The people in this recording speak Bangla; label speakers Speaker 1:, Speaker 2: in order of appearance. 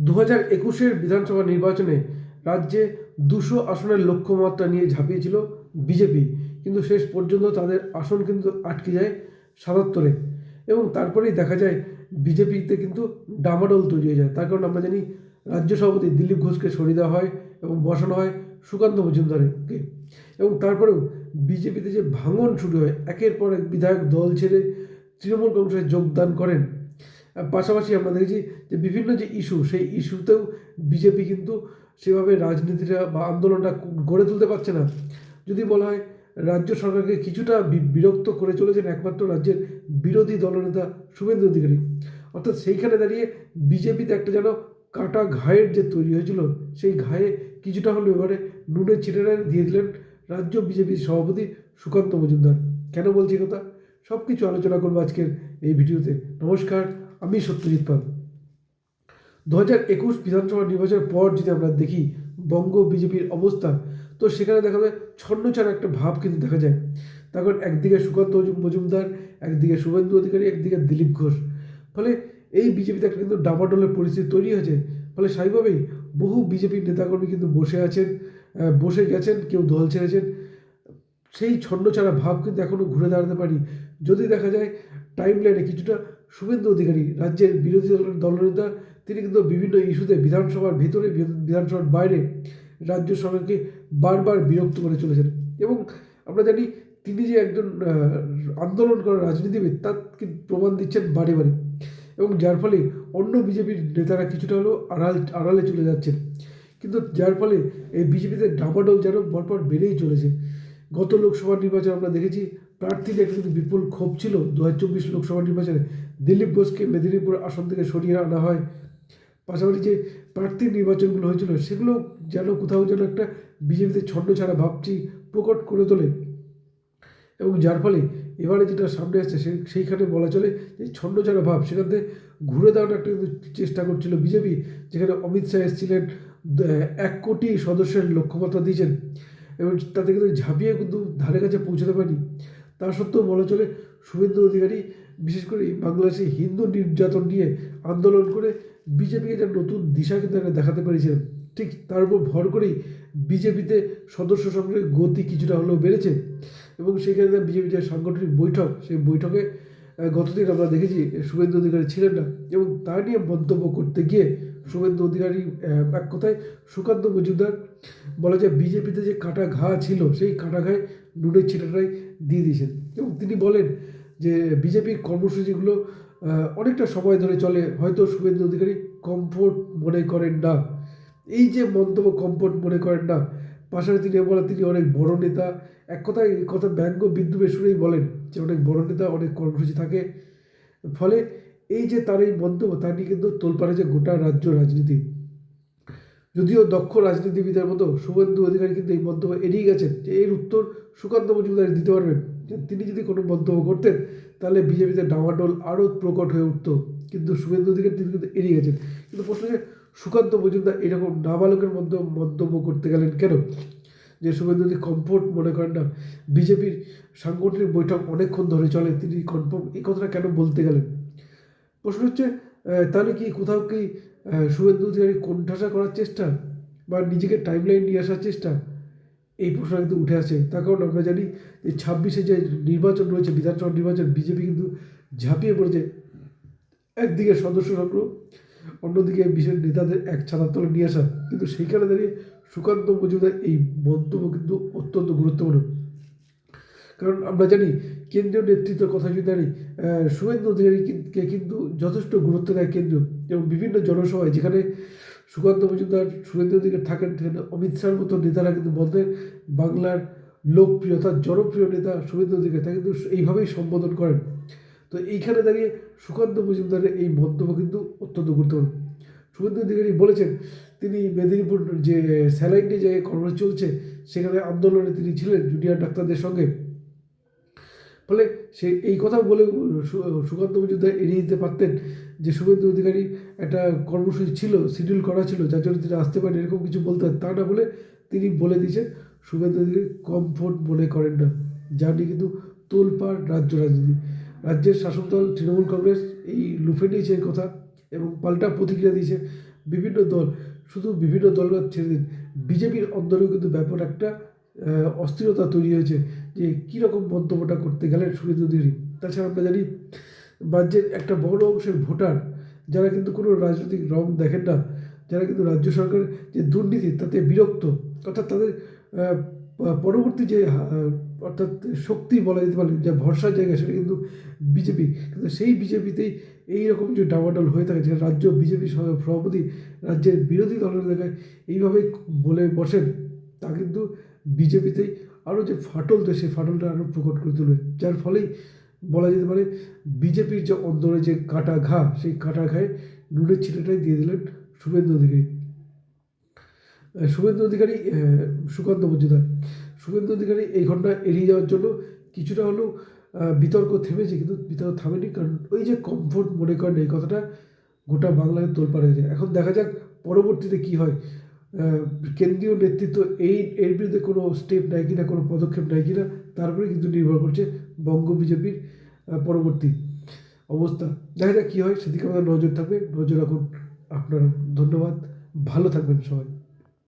Speaker 1: 2021-এর বিধানসভা নির্বাচনে রাজ্যে 200 আসনের লক্ষ্যমাত্রা নিয়ে ঝাঁপিয়েছিল বিজেপি, কিন্তু শেষ পর্যন্ত তাদের আসন কিন্তু আটকে যায় 77-এ। এবং তারপরেই দেখা যায় বিজেপিতে কিন্তু ডামাডোল তৈরি হয়ে যায়। তার কারণ আমরা জানি রাজ্য সভাপতি দিলীপ ঘোষকে সরিয়ে দেওয়া হয় এবং বসানো হয় সুকান্ত মজুমদারকে। এবং তারপরেও বিজেপিতে যে ভাঙন শুরু হয়, একের পর এক বিধায়ক দল ছেড়ে তৃণমূল কংগ্রেসে যোগদান করেন। পাশাপাশি আমরা দেখেছি যে বিভিন্ন যে ইস্যু, সেই ইস্যুতেও বিজেপি কিন্তু সেভাবে রাজনীতিটা বা আন্দোলনটা গড়ে তুলতে পারছে না। যদি বলা হয় রাজ্য সরকারকে কিছুটা বিরক্ত করে চলেছেন একমাত্র রাজ্যের বিরোধী দলনেতা শুভেন্দু অধিকারী। অর্থাৎ সেইখানে দাঁড়িয়ে বিজেপিতে একটা যেন কাটা ঘায়ের যে তৈরি হয়েছিল, সেই ঘায়ে কিছুটা হলেও এবারে নুনের ছিটেটা দিয়ে দিলেন রাজ্য বিজেপির সভাপতি সুকান্ত মজুমদার। কেন বলছি কথা? সব কিছু আলোচনা করবো আজকের এই ভিডিওতে। নমস্কার, আমি সত্যজিৎ পাল। 2021 বিধানসভা নির্বাচনের পর যদি আমরা দেখি বঙ্গ বিজেপির অবস্থা, তো সেখানে দেখা যায় ছন্নছাড়া একটা ভাব কিন্তু দেখা যায়। তখন একদিকে সুকান্ত মজুমদার, একদিকে শুভেন্দু অধিকারী, একদিকে দিলীপ ঘোষ। ফলে এই বিজেপিতে একটা কিন্তু ডামাডোলের পরিস্থিতি তৈরি হয়েছে। ফলে স্বাভাবিকভাবেই বহু বিজেপির নেতাকর্মী কিন্তু বসে আছেন, বসে গেছেন, কেউ দল ছেড়েছেন। সেই ছন্নছাড়া ভাব কিন্তু এখনও ঘুরে দাঁড়াতে পারি যদি দেখা যায় টাইম লাইনে কিছুটা শুভেন্দু অধিকারী, রাজ্যের বিরোধী দলনেতা, তিনি কিন্তু বিভিন্ন ইস্যুতে বিধানসভার ভিতরে, বিধানসভার বাইরে রাজ্য সরকারকে বারবার বিরক্ত করে চলেছেন। এবং আমরা জানি তিনি যে একজন আন্দোলন করা রাজনীতিবিদ, তার কিন্তু প্রমাণ দিচ্ছেন বারে বারে। এবং যার ফলে অন্য বিজেপির নেতারা কিছুটা হলেও আড়ালে চলে যাচ্ছেন। কিন্তু যার ফলে এই বিজেপিতে ডামাডোল যেন পরপর বেড়েই চলেছে। গত লোকসভা নির্বাচনে আমরা দেখেছি প্রার্থীদের কিন্তু বিপুল ক্ষোভ ছিল। 2024 লোকসভা নির্বাচনে দিলীপ ঘোষকে মেদিনীপুর আসন থেকে সরিয়ে আনা হয়। পাশাপাশি যে প্রার্থীর নির্বাচনগুলো হয়েছিল, সেগুলো যেন কোথাও যেন একটা বিজেপিতে ছন্নছাড়া ভাবটি প্রকট করে তোলে। এবং যার ফলে এবারে যেটা সামনে আসছে সেইখানে বলা চলে যে ছন্নছাড়া ভাব সেখান থেকে ঘুরে দাঁড়ানোর একটা কিন্তু চেষ্টা করছিল বিজেপি, যেখানে অমিত শাহ এসেছিলেন 1 কোটি সদস্যের লক্ষ্যমাত্রা দিয়েছেন এবং তাতে কিন্তু ঝাঁপিয়ে কিন্তু ধারে কাছে পৌঁছাতে পারেনি। তা সত্ত্বেও বলা চলে শুভেন্দু অধিকারী বিশেষ করে বাংলাদেশে হিন্দু নির্যাতন নিয়ে আন্দোলন করে বিজেপিকে যে নতুন দিশা কিন্তু দেখাতে পেরেছিলেন। ঠিক তার উপর ভর করেই বিজেপিতে সদস্য সংগ্রহের গতি কিছুটা হলেও বেড়েছে। এবং সেখানে বিজেপি যে সাংগঠনিক বৈঠক, সেই বৈঠকে গতদিন আমরা দেখেছি শুভেন্দু অধিকারী ছিলেন না এবং তা নিয়ে মন্তব্য করতে গিয়ে শুভেন্দু অধিকারী এক কথায় সুকান্ত মজুমদার বলা যায় বিজেপিতে যে কাটা ঘা ছিল, সেই কাটা ঘায়ে নুনের ছিটাটাই দিয়ে দিয়েছেন। এবং তিনি বলেন যে বিজেপির কর্মসূচিগুলো অনেকটা সময় ধরে চলে, হয়তো শুভেন্দু অধিকারী কমফোর্ট মনে করেন না। এই যে মন্তব্য, কমফোর্ট মনে করেন না, পাশাপাশি তিনি বলেন তিনি অনেক বড় নেতা। এক কথায় এই কথা ব্যঙ্গ বিদ্রুপের সুরেই বলেন যে অনেক বড় নেতা, অনেক কর্মসূচি থাকে। ফলে এই যে তার এই মন্তব্য, তা নিয়ে কিন্তু তোলপাড়ে যে গোটা রাজ্য রাজনীতি। যদিও দক্ষ রাজনীতিবিদের মতো শুভেন্দু অধিকারী কিন্তু এই মন্তব্য এড়িয়ে গেছেন যে এর উত্তর সুকান্ত মজুমদার দিতে পারবেন। তিনি যদি কোনো মন্তব্য করতেন তাহলে বিজেপিতে ডামাডোল আরও প্রকট হয়ে উঠত, কিন্তু শুভেন্দু অধিকারী তিনি কিন্তু এড়িয়ে গেছেন। কিন্তু প্রশ্ন যে সুকান্ত মজুমদার এরকম নাবালকের মধ্যে মন্তব্য করতে গেলেন কেন? যে শুভেন্দু অধিকারী কমফোর্ট মনে করেন না, বিজেপির সাংগঠনিক বৈঠক অনেকক্ষণ ধরে চলে, তিনি কনফার্ম এই কথাটা কেন বলতে গেলেন? প্রশ্ন হচ্ছে তাহলে কি কোথাও কি শুভেন্দু অধিকারী কোণঠাসা করার চেষ্টা বা নিজেকে টাইমলাইন নিয়ে আসার চেষ্টা? এই প্রশ্ন কিন্তু উঠে আসে। তার কারণ আমরা জানি যে 26-এ যে নির্বাচন রয়েছে, বিধানসভা নির্বাচন, বিজেপি কিন্তু ঝাঁপিয়ে পড়েছে। একদিকে সদস্য সংগ্রহ, অন্যদিকে বিশেষ নেতাদের এক ছাতার তলে নিয়ে আসা। কিন্তু সেইখানে দাঁড়িয়ে সুকান্ত মজুমদার এই মন্তব্য কিন্তু অত্যন্ত গুরুত্বপূর্ণ। কারণ আমরা জানি কেন্দ্রীয় নেতৃত্বের কথা যদি জানি, শুভেন্দু অধিকারীকে কিন্তু যথেষ্ট গুরুত্ব দেয় কেন্দ্র। এবং বিভিন্ন জনসভায় যেখানে সুকান্ত মজুমদার, শুভেন্দু অধিকারী থাকেন, সেখানে অমিত শাহর মতো নেতারা কিন্তু বলতে বাংলার লোকপ্রিয় অর্থাৎ জনপ্রিয় নেতা শুভেন্দু অধিকারী তাকে কিন্তু এইভাবেই সম্বোধন করেন। তো এইখানে দাঁড়িয়ে সুকান্ত মজুমদারের এই মন্তব্য কিন্তু অত্যন্ত গুরুত্বপূর্ণ। শুভেন্দু অধিকারী বলেছেন তিনি মেদিনীপুর যে স্যালাইন নিয়ে যে কর্মসূচি চলছে, সেখানে আন্দোলনে তিনি ছিলেন জুনিয়র ডাক্তারদের সঙ্গে। ফলে সে এই কথা বলে সুকান্ত মজুমদার এড়িয়ে দিতে পারতেন যে শুভেন্দু অধিকারী একটা কর্মসূচি ছিল, শিডিউল করা ছিল, যার জন্য তিনি আসতে পারেন, এরকম কিছু বলতেন। তা না বলে তিনি বলে দিয়েছেন শুভেন্দু অধিকারী কমফোর্ট মনে করেন না, যা নিয়ে কিন্তু তোলপাড় রাজ্য রাজনীতি। রাজ্যের শাসক দল তৃণমূল কংগ্রেস এই লুফে নিয়েছে এই কথা এবং পাল্টা প্রতিক্রিয়া দিয়েছে। বিভিন্ন দল, শুধু বিভিন্ন দল ছেড়ে দিন, বিজেপির অন্দরেও কিন্তু ব্যাপক একটা অস্থিরতা তৈরি হয়েছে যে কীরকম মন্তব্যটা করতে গেলেন শুভেন্দু অধিকারী। তাছাড়া আমরা জানি রাজ্যের একটা বড় অংশের ভোটার যারা কিন্তু কোনো রাজনৈতিক রং দেখেন না, যারা কিন্তু রাজ্য সরকারের যে দুর্নীতি তাতে বিরক্ত, অর্থাৎ তাদের পরবর্তী যে অর্থাৎ শক্তি বলা যেতে পারে, যা ভরসার জায়গা সেটা কিন্তু বিজেপি। কিন্তু সেই বিজেপিতেই এইরকম যে ডামাডোল হয়ে থাকে, যে রাজ্য বিজেপি সভাপতি রাজ্যের বিরোধী দলের জায়গায় এইভাবে বলে বসেন, তা কিন্তু বিজেপিতেই আরও যে ফাটল, তো সেই ফাটলটা আরও প্রকট করে তুলবে, যার ফলেই বলা যেতে পারে বিজেপির যে অন্তরে যে কাটা ঘা, সেই কাটা ঘায়ে নুনের ছিটেটাই দিয়ে দিলেন শুভেন্দু অধিকারী। শুভেন্দু অধিকারী সুকান্ত মজুমদার। শুভেন্দু অধিকারী এই ঘটনা এড়িয়ে যাওয়ার জন্য কিছুটা হলেও বিতর্ক থেমেছে, কিন্তু বিতর্ক থামেনি, কারণ ওই যে কমফোর্ট মনে করেন এই কথাটা গোটা বাংলায় তোলপাড় হয়ে যায়। এখন দেখা যাক পরবর্তীতে কী হয়। কেন্দ্রীয় নেতৃত্ব এর বিরুদ্ধে কোনো স্টেপ নেয় কিনা, কোনো পদক্ষেপ নেয় কিনা, তারপরে কিন্তু নির্ভর করছে বঙ্গ বিজেপির পরবর্তী অবস্থা। দেখা যাক কী হয়, সেদিকে আমাদের নজর থাকবে, নজর রাখুন আপনারা। ধন্যবাদ, ভালো থাকবেন সবাই।